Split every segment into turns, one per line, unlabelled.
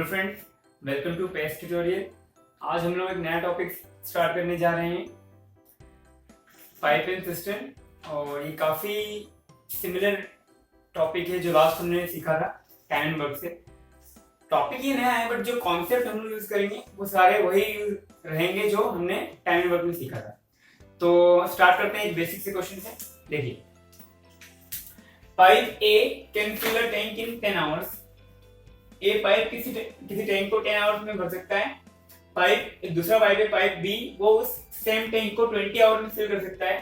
Friends, welcome to pest tutorial. आज हम लोग एक नया टॉपिक स्टार्ट करने जा रहे हैं, पाइप एंड सिस्टम। और ये काफ़ी सिमिलर टॉपिक है जो लास्ट हमने सीखा था टाइम एंड वर्क से। टॉपिक ये नया है बट जो कॉन्सेप्ट हम लोग यूज करेंगे वो सारे वही रहेंगे जो हमने टाइम एंड वर्क में सीखा था। तो स्टार्ट करते हैं एक बेसिक से क्वेश्चन से। देखिए, pipe A can fill a tank in 10 hours. A pipe किसी टैंक को 10 आवर्स में भर सकता है। दूसरा पाइप है पाइप बी, वो उस सेम टैंक को 20 आवर में फिल कर सकता है।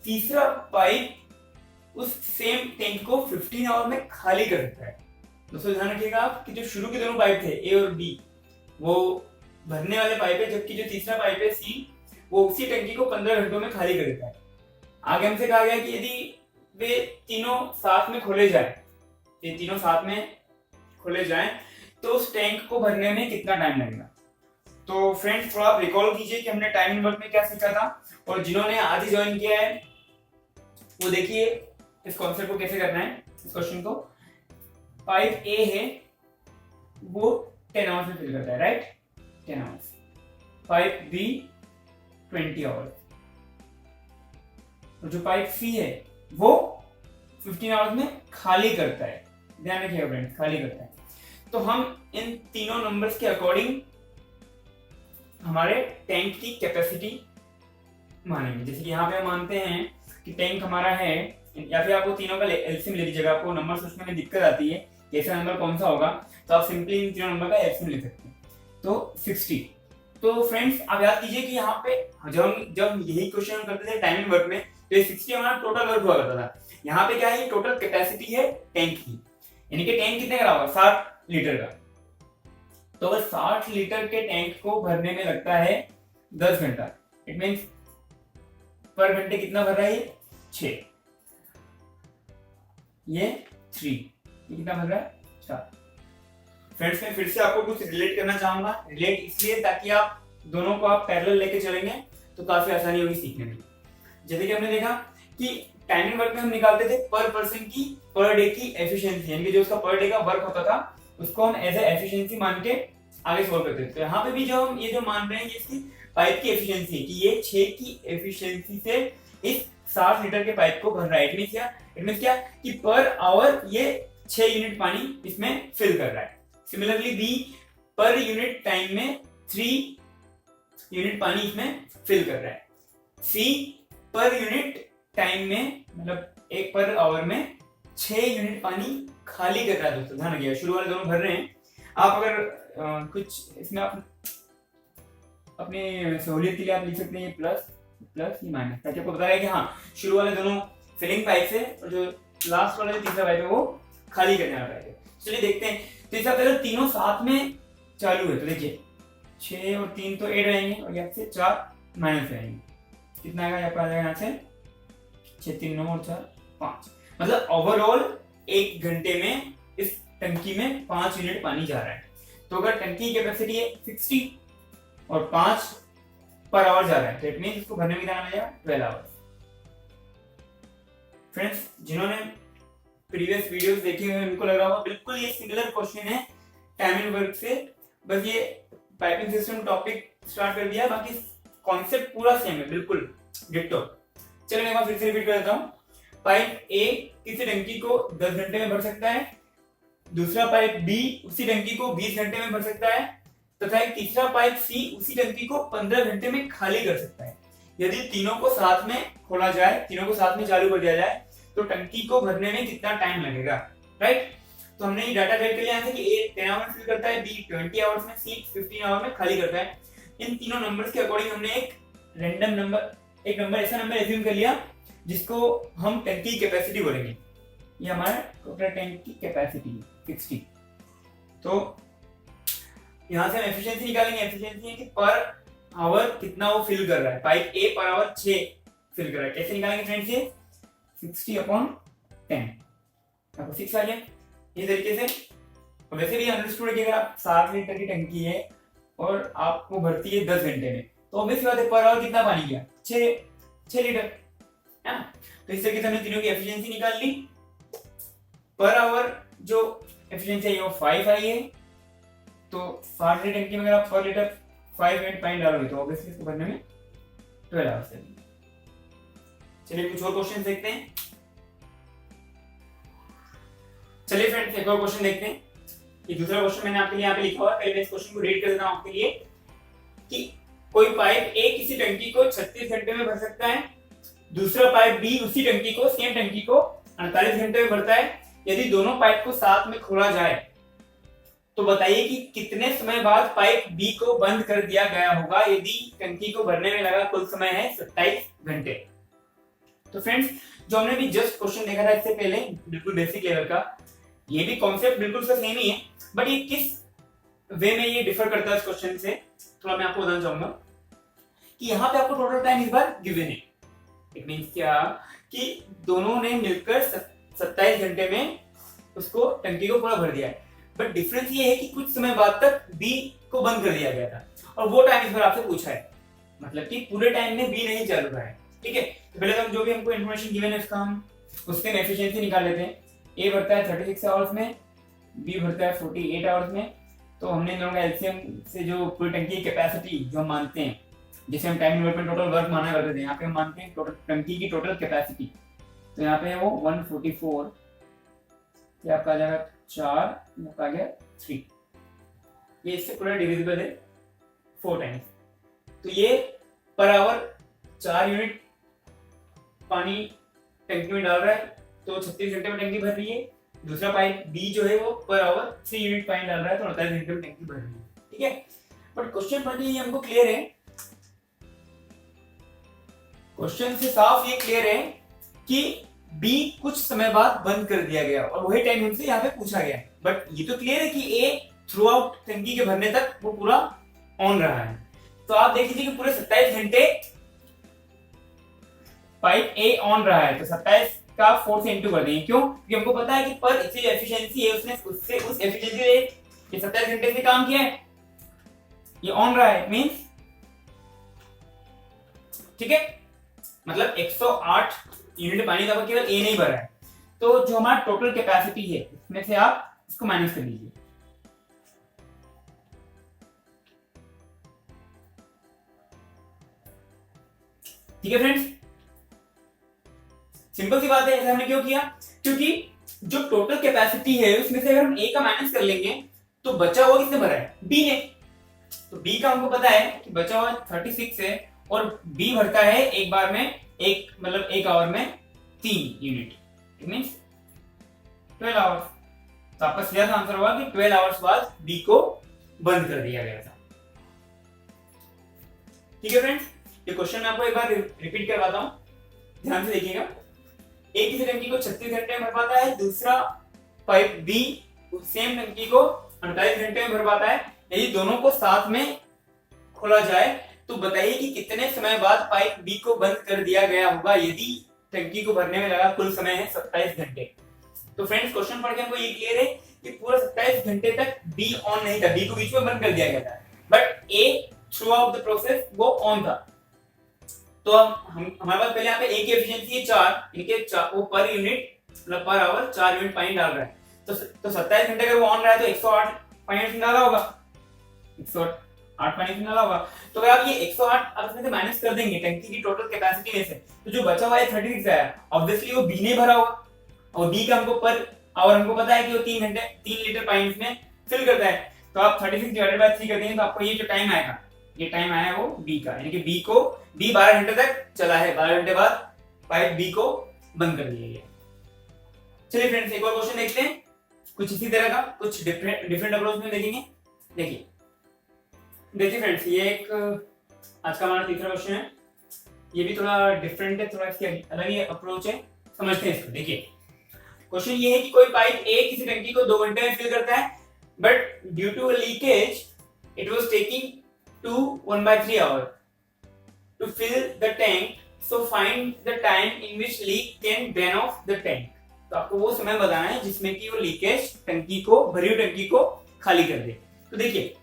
तीसरा पाइप उस सेम टैंक को 15 आवर में खाली कर सकता है। दोस्तों ध्यान रखिएगा आप कि जो शुरू के दोनों पाइप थे ए और बी वो भरने वाले पाइप है, जबकि जो तीसरा पाइप है सी वो उसी टंकी को 15 घंटों में खाली कर देता है। आगे हमसे कहा गया कि यदि वे तीनों साथ में खोले जाएं तो उस टैंक को भरने में कितना टाइम लगेगा। तो फ्रेंड्स थोड़ा आप रिकॉल कीजिए कि हमने टाइम एंड वर्क में क्या सीखा था, और जिन्होंने आज ही ज्वाइन किया है वो देखिए इस कॉन्सेप्ट को कैसे करना है। इस क्वेश्चन को, पाइप ए है वो 10 आवर्स में फिल करता है, right, 10 hours. Pipe B 20 hours, और जो पाइप सी है वो 15 आवर्स में खाली करता है। ध्यान रखिएगा फ्रेंड्स, खाली करता है। तो हम इन तीनों नंबर्स के अकॉर्डिंग हमारे टैंक की कैपेसिटी मानेंगे। जैसे कि यहाँ पे हम मानते हैं कि टैंक हमारा है, या फिर आपको तीनों का एलसीएम ले लीजिएगा। आपको नंबर सोचने में दिक्कत आती है कैसा नंबर कौन सा होगा, तो आप सिंपली इन तीनों नंबर का एलसीएम ले सकते हैं। तो 60। तो फ्रेंड्स आप याद कीजिए कि यहाँ पे जब यही क्वेश्चन हम करते थे टाइम एंड वर्क में, तो ये 60 हमारा टोटल वर्क हुआ करता था। यहाँ पे क्या है, टोटल कैपेसिटी है टैंक की, यानी कि टैंक कितने का होगा, 60 लीटर का। तो अगर 60 लीटर के टैंक को भरने में लगता है 10 घंटा, इट मींस पर घंटे कितना भर रहा है, 6, ये 3, ये कितना भर रहा है, 4। फ्रेंड्स मैं फिर से आपको कुछ रिलेट करना चाहूंगा। रिलेट इसलिए ताकि आप दोनों को आप पैरेलल लेके चलेंगे तो काफी आसानी होगी सीखने में। जैसे कि हमने देखा कि टाइम एंड वर्क में हम निकालते थे पर पर्सन की पर डे की एफिशिएंसी, यानी कि जो उसका पर डे का वर्क होता था उसको हम एज ए एफिशिएंसी मान के आगे सोल्व करते थे। तो यहाँ पे भी जो हम ये जो मान रहे हैं ये इसकी पाइप की एफिशिएंसी है कि ये 6 की एफिशिएंसी से इस 60 लीटर के पाइप को भर रहा है। इट मींस क्या कि पर आवर ये 6 यूनिट पानी इसमें फिल कर रहा है। Similarly B per unit time में 3 यूनिट पानी इसमें फिल कर रहा है। सी पर यूनिट टाइम में मतलब एक पर आवर में 6 यूनिट पानी खाली कर रहा है। दोस्तों ध्यान रखिएगा, शुरू वाले दोनों भर रहे हैं। आप अगर कुछ इसमें आप अपने सहूलियत के लिए आप लिख सकते हैं ये प्लस ये माइनस, ताकि आपको बता रहा है कि हाँ शुरू वाले दोनों फिलिंग पाइप से और जो लास्ट वाला जो तीसरा पाइप है वो खाली करने वाला पाइप है। चलिए देखते हैं। तो इसका पहले तीनों साथ में चालू है, तो देखिए 6 और 3 तो ऐड रहेंगे और यहाँ से 4 माइनस रहेंगे। कितना आएगा, यहाँ पर आ जाएगा यहाँ से 6 3 9 और 4 5। मतलब ओवरऑल 1 घंटे में इस टंकी में 5 यूनिट पानी जा रहा है। तो अगर टंकी की कैपेसिटी है 60 और 5 पर आवर जा रहा है, तो इट मींस इसको भरने में कितना लगेगा, 12 आवर्स। फ्रेंड्स जिन्होंने प्रीवियस वीडियोस देखे हुए उनको लग रहा होगा बिल्कुल ये सिमिलर क्वेश्चन है टाइम एंड वर्क से, बस ये पाइपिंग सिस्टम टॉपिक स्टार्ट कर दिया, बाकी कॉन्सेप्ट पूरा सेम है, बिल्कुल डिट्टो। चलिए मैं एक बार फिर से रिपीट कर देता हूँ। पाइप ए किसी टंकी को 10 घंटे में भर सकता है, दूसरा पाइप बी उसी टंकी को 20 घंटे में भर सकता है, तथा एक तीसरा पाइप सी उसी टंकी को 15 घंटे में खाली कर सकता है। यदि तीनों को साथ में खोला जाए, तीनों को साथ में चालू कर दिया जाए तो टंकी को भरने में कितना टाइम लगेगा, राइट। तो हमने ये डाटा गेट कर लिया है कि ए 10 आवर्स फिल करता है, बी 20 आवर्स में, सी 15 आवर में खाली करता है। इन तीनों नंबर्स के अकॉर्डिंग हमने एक रैंडम नंबर ऐसा नंबर एज्यूम कर लिया जिसको हम टंकी की कैपेसिटी बोलेंगे। ये हमारा टोटल टैंक की कैपेसिटी 60। तो यहां से हम एफिशिएंसी निकालेंगे। एफिशिएंसी है कि पर आवर कितना वो फिल कर रहा है। पाइप ए पर आवर 6 फिल कर रहा है। कैसे निकालेंगे फ्रेंड्स, ये 60/10 आपको 6 आ गया। इस तरीके से वैसे भी अंडरस्टूड है कि अगर आप 7 लीटर की टंकी है और आपको भरती है 10 घंटे में, तो ऑब्वियस बात है पर आवर कितना पानी गया, 6 लीटर है ना। तो इस तरीके से हमने तीनों की एफिशिएंसी निकाल ली। पर आवर जो एफिशिएंसी है वो 5 आई है, तो 60 लीटर टंकी में अगर आप पर लीटर 5 मिनट पानी डालोगे तो ऑब्वियसली इसको भरने में 12 आवर्स लगेंगे। चलिए कुछ और क्वेश्चन देखते हैं। चलिए फ्रेंड्स एक और क्वेश्चन देखते हैं। ये दूसरा क्वेश्चन मैंने आपके लिए यहाँ पे लिखा हुआ है, पहले मैं इस क्वेश्चन को रीड कर देता हूँ आपके लिए कि कोई पाइप ए किसी टंकी को 36 घंटे में भर सकता है, दूसरा पाइप बी उसी टंकी को सेम टंकी को 48 घंटे में भरता है। यदि दोनों पाइप को साथ में खोला जाए तो बताइए कि कितने समय बाद पाइप बी को बंद कर दिया गया होगा यदि टंकी को भरने में लगा कुल समय है 27 घंटे। तो फ्रेंड्स जो हमने भी जस्ट क्वेश्चन देखा था इससे पहले बिल्कुल बेसिक लेवल का, ये भी कॉन्सेप्ट बिल्कुल सेम ही है, बट ये किस वे में ये डिफर करता है इस क्वेश्चन से थोड़ा मैं आपको बताना चाहूंगा कि यहाँ पे आपको टोटल टाइम इस बार गिवन है। इट मींस क्या कि दोनों ने मिलकर 27 घंटे में उसको टंकी को पूरा भर दिया है, बट डिफरेंस ये है कि कुछ समय बाद तक बी को बंद कर दिया गया था और वो टाइम इस बार आपसे पूछा है, मतलब कि पूरे टाइम में बी नहीं चल रहा है। ठीक है, तो पहले तो हम जो भी हमको इन्फॉर्मेशन गिवन है उसका हम उसके एफिशिएंसी निकाल लेते हैं। ए भरता है 36 आवर्स में, बी भरता है 48 आवर्स में। तो हमने इन दोनों का एलसीएम से जो पूरी टंकी की कैपेसिटी जो हम मानते हैं, जिसे हम टाइम इन्वॉल्वमेंट टोटल वर्क माना करते थे, यहाँ पे हम मानते हैं टोटल टंकी की टोटल कैपेसिटी। तो यहाँ पे वो 144, ये आपका आ जाएगा 4, आपका आ गया 3, ये इससे पूरा डिविजिबल है 4 टाइम्स। तो ये पर आवर 4 यूनिट पानी टंकी में डाल रहा है, तो 36 घंटे में टंकी भर रही है। दूसरा पाइप बी जो है वो पर आवर 3 यूनिट पानी डाल रहा है, तो 48 घंटे में टंकी भर रही है। ठीक है, बट क्वेश्चन पढ़ने ये हमको क्लियर है, क्वेश्चन से साफ ये क्लियर है कि बी कुछ समय बाद बंद कर दिया गया और वही टाइम हमसे यहाँ पे पूछा गया है। बट ये तो क्लियर है कि ए थ्रू आउट टंकी के भरने तक वो पूरा ऑन रहा है। तो आप देख लीजिए कि पूरे 27 घंटे पाइप ए ऑन रहा है, तो 27 का 4 से इंटू कर देंगे। क्यों? क्योंकि हमको पता है कि पर इससे एफिशिएंसी है उसने उससे उस एफिशिएंसी से ये 27 घंटे से काम किया है, ये ऑन रहा है मींस, ठीक है, मतलब 108 यूनिट पानी का केवल ए नहीं भरा है। तो जो हमारा टोटल कैपेसिटी है इसमें से आप इसको माइनस कर लीजिए। ठीक है फ्रेंड्स, सिंपल सी बात है। ऐसा हमने क्यों किया? क्योंकि जो टोटल कैपेसिटी है उसमें से अगर हम ए का माइनस कर लेंगे तो बचा हुआ किसने भरा है? बी ने। तो बी का हमको पता है कि बचा हुआ 36 है और बी भरता है एक बार में एक आवर में 3 यूनिट, इट मींस 12 आवर्स। तो आपका सीधा सा आंसर होगा कि 12 आवर्स बाद बी को बंद कर दिया गया था। ठीक है फ्रेंड्स, ये क्वेश्चन मैं आपको एक बार रिपीट करवाता हूं, ध्यान से देखिएगा। एक किसी टंकी को 36 घंटे में भर पाता है, दूसरा पाइप बी सेम टंकी को 48 घंटे में भर पाता है। यदि दोनों को साथ में खोला जाए तो बताइए कि कितने समय बाद पाइप बी को बंद कर दिया गया होगा यदि टंकी को भरने में लगा कुल समय है 27 घंटे। तो फ्रेंड्स क्वेश्चन पढ़ के हमको ये क्लियर है कि पूरा 27 घंटे तक बी ऑन नहीं था, बी को बीच में बंद कर दिया गया था, but A through out the process वो ऑन था। तो हम हमारे पास पहले यहाँ पे ए की एफिशिएंसी है 4, इनके वो पर यूनिट मतलब पर आवर 4 यूनिट पानी डाल रहा है। तो 27 घंटे अगर वो ऑन रहा है तो 108 पानी डाला होगा, 108 पानी डाला होगा। तो अगर आप ये 108 आप इसमें से माइनस कर देंगे टंकी की टोटल कैपेसिटी में से, तो जो बचा हुआ है 36 है, ऑब्वियसली वो बी ने भरा होगा और बी का हमको पर आवर हमको पता है कि वो 3 लीटर पानी इसमें फिल करता है। तो आप 36 डिवाइडेड बाय 3 कर देंगे तो आपको ये जो टाइम आएगा, ये टाइम आया है वो बी का, यानी कि बी 12 घंटे तक चला है, 12 घंटे बाद पाइप बी को बंद कर दिया गया। चलिए फ्रेंड्स एक और क्वेश्चन देखते हैं, कुछ इसी तरह का, कुछ डिफरेंट अप्रोच में देखेंगे। देखिए फ्रेंड्स, ये एक आज का हमारा तीसरा क्वेश्चन है, ये भी थोड़ा डिफरेंट है, थोड़ा इसकी अलग ही अप्रोच है, समझते हैं इसको। देखिए क्वेश्चन ये है कि कोई पाइप ए किसी टंकी को 2 घंटे में फिल करता है, but due to leakage it was taking 1/3 hour to fill the tank, so find the time in which leak can drain off the tank। तो आपको वो समय बताना है जिसमें कि वो लीकेज टंकी को, भरी हुई टंकी को खाली कर दे। तो देखिए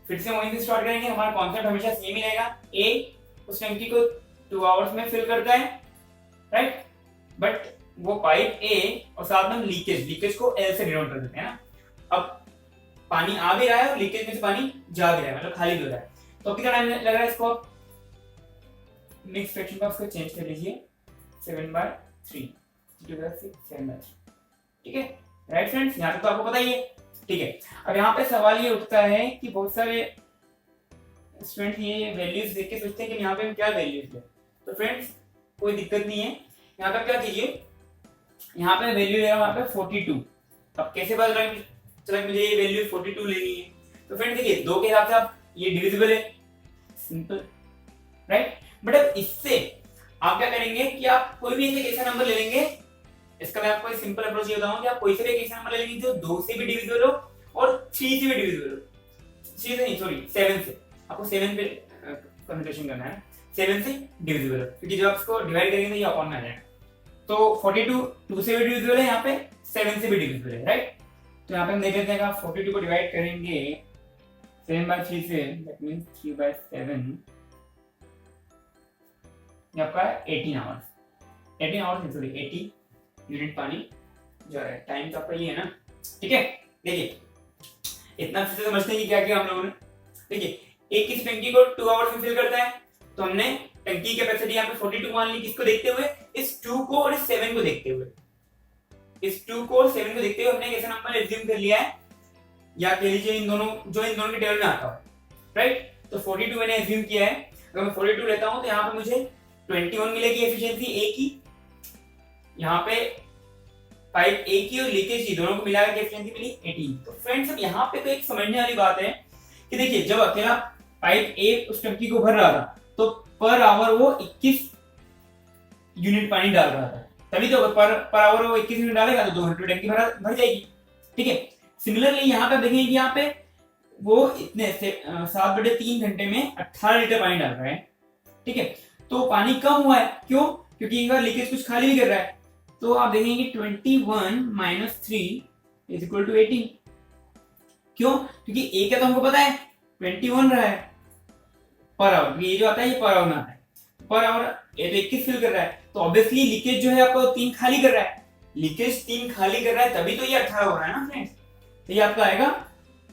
फिर से वहीं से स्टार्ट करेंगे, हमारा कॉन्सेप्ट हमेशा सेम ही रहेगा। ए उस टंकी को 2 आवर्स में फिल करता है, राइट, बट वो पाइप ए और साथ में लीकेज को एल से डिनोट कर देते हैं ना। अब पानी आ भी रहा है और लीकेज में से पानी जा भी रहा है, मतलब खाली भी हो रहा है। तो कितना टाइम लग रहा है इसको? मिक्स फ्रैक्शन का उसको चेंज कर लीजिए 7/3, 7/3, ठीक है, राइट फ्रेंड्स, यहाँ तक तो आपको पता ही है, ठीक है। अब यहाँ पे सवाल ये उठता है कि बहुत सारे स्टूडेंट ये वैल्यूज देख के सोचते हैं कि यहाँ पे हम क्या वैल्यूज है। तो फ्रेंड्स कोई दिक्कत नहीं है, यहाँ पे क्या कीजिए, यहाँ पे वैल्यू है यहाँ पे 42। अब कैसे पता चला मुझे ये वैल्यू 42 लेनी है? तो फ्रेंड देखिए 2 के हिसाब से आप ये डिविजिबल है, सिंपल, राइट। बट अब इससे आप क्या करेंगे कि आप कोई भी एक ऐसा नंबर ले लेंगे, इसका मैं आपको एक सिंपल अप्रोच ये बताऊंगा कि आप कोई से भी एक ऐसा नंबर ले लेंगे जो 2 से भी डिविजिबल हो और 3 से भी डिविजिबल हो, 3 से नहीं सॉरी 7 से, आपको 7 पे कंप्यूटेशन करना है, 7 से डिविजिबल हो, क्योंकि जब आप इसको डिवाइड करेंगे तो ये अपॉन में आ जाएगा। तो 42 2 से भी डिविजिबल है, यहाँ पे 7 से भी डिविजिबल है, राइट। तो यहाँ पे हम देख लेते हैं कि आप 42 को डिवाइड करेंगे 7/3 से, दैट मींस 3/7, ये आपका 18 आवर्स सॉरी 80 यूनिट पानी जा रहा है। टाइम तो आपका ये है ना, ठीक है। देखिए इतना अच्छे से समझते हैं कि क्या किया हम लोगों ने। देखिए एक इस टंकी को 2 आवर्स में फिल करता है, तो हमने टंकी की कैपेसिटी यहाँ पे 42 मान ली, किसको देखते हुए? इस 2 को और इस 7 को देखते हुए, इस 2 को और 7 को देखते हुए हमने कैसा नंबर एज्यूम कर लिया है, या कह लीजिए इन दोनों के टेबल में आता है, राइट। तो 42 मैंने एज्यूम किया है। अगर मैं 42 लेता हूं तो यहाँ पे मुझे 21 मिलेगी एफिशिएंसी ए की, यहाँ पे पाइप ए की और लीकेज की दोनों को मिलाकर एफिशिएंसी मिली 18। तो फ्रेंड्स अब यहाँ पे तो एक समझने वाली बात है कि देखिए जब अकेला पाइप ए उस टंकी को भर रहा था तो पर आवर वो 21 यूनिट पानी डाल रहा था, तभी तो पर आवर वो 21 यूनिट डालेगा तो 2 घंटे टंकी भर जाएगी, ठीक है। सिमिलरली यहाँ पे देखेंगे कि यहाँ पे वो इतने 7/3 घंटे में 18 लीटर पानी डाल रहा है, ठीक है। तो पानी कम हुआ है, क्यों? क्योंकि इनका लीकेज कुछ खाली भी कर रहा है। तो आप देखेंगे 21 - 3 = 18। क्यों? क्योंकि ए का तो हमको पता है 21 रहा है पर आवर, ये जो आता है ये पर आवर में आता है, पर आवर ये तो 21 फिल कर रहा है, तो ऑब्वियसली लीकेज जो है आपको 3 खाली कर रहा है, लीकेज 3 खाली कर रहा है तभी तो ये 18 हो रहा है ना फ्रेंड्स। तो ये आपका आएगा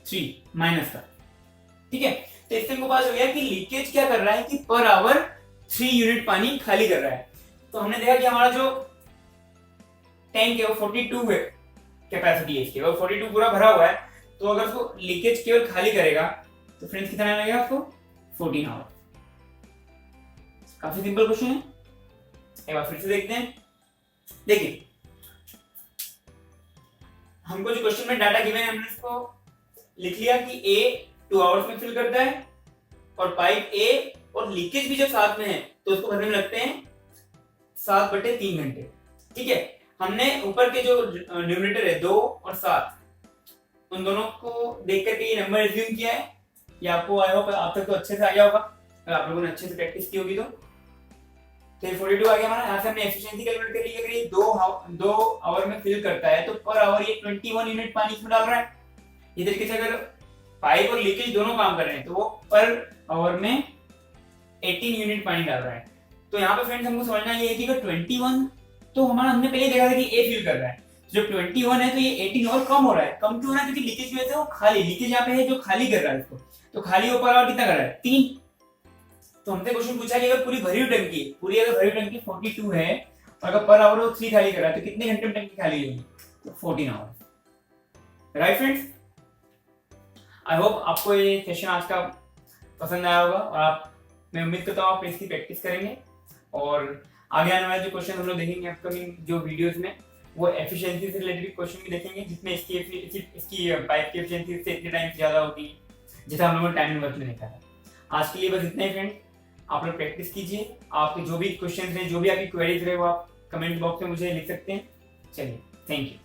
3 माइनस का, ठीक है। तो इससे हमको पता चल गया कि लीकेज क्या कर रहा है कि पर आवर 3 यूनिट पानी खाली कर रहा है। तो हमने देखा कि हमारा जो टैंक है वो 42 है कैपेसिटी है इसकी, और 42 पूरा भरा हुआ है, तो अगर उसको लीकेज केवल खाली करेगा तो फ्रेंड्स कितना लगेगा आपको? 14 आवर। काफी सिंपल क्वेश्चन है, एक बार फिर से देखते हैं। देखिए हमको जो क्वेश्चन में डाटा गिवन है हमने इसको लिख लिया कि ए 2 आवर्स में फिल करता है और पाइप ए और लीकेज भी जब साथ में है तो उसको भरने में लगते हैं 7/3 घंटे, ठीक है। हमने ऊपर के जो न्यूमरेटर है 2 और 7 उन दोनों को देख करके ये नंबर एज्यूम किया है। ये आपको आई होप आप तक तो अच्छे से आ गया होगा, अगर आप लोगों ने अच्छे से प्रैक्टिस की होगी तो। 42 आ गया हमारा, यहाँ से हमने एफिशिएंसी कैलकुलेट कर ली। अगर ये 2 आवर में फिल करता है तो पर आवर ये 21 यूनिट पानी इसमें डाल रहा है। इस तरीके से अगर पाइप और लीकेज दोनों काम कर रहे हैं तो वो पर आवर में 18 यूनिट पानी डाल रहा है। तो यहाँ पे फ्रेंड्स हमको समझना ये है कि अगर 21 तो हमारा हमने पहले देखा था कि ए फिल कर रहा है, जब 21 है तो ये 18 और कम हो रहा है। कम क्यों हो रहा है? क्योंकि लीकेज की वजह से वो खाली, लीकेज यहाँ पे है जो खाली कर रहा है इसको, तो खाली ऊपर और कितना कर रहा है? 3। तो हमसे क्वेश्चन पूछा कि अगर पूरी भरी हुई टंकी, पूरी अगर भरी हुई टंकी 42 है और अगर पर आवर वो 3 खाली कर रहा है तो कितने घंटे में टंकी खाली होगी? तो 14 hour, right friends. I hope आपको ये सेशन आज का पसंद आया होगा और आप, मैं उम्मीद करता हूँ आप इसकी प्रैक्टिस करेंगे और आगे आने वाले जो क्वेश्चन हम लोग देखेंगे अपकमिंग जो वीडियोस में वो एफिशिएंसी से रिलेटेड क्वेश्चन भी देखेंगे, जिसमें इसकी पाइप की एफिशिएंसी से इतने टाइम ज्यादा होगी, जैसा हम लोगों ने टाइम एंड वर्क में देखा है। आज के लिए बस इतना ही फ्रेंड, आप लोग प्रैक्टिस कीजिए। आपके जो भी क्वेश्चन हैं, जो भी आपकी क्वेरीज रहे वो आप कमेंट बॉक्स में मुझे लिख सकते हैं। चलिए, थैंक यू।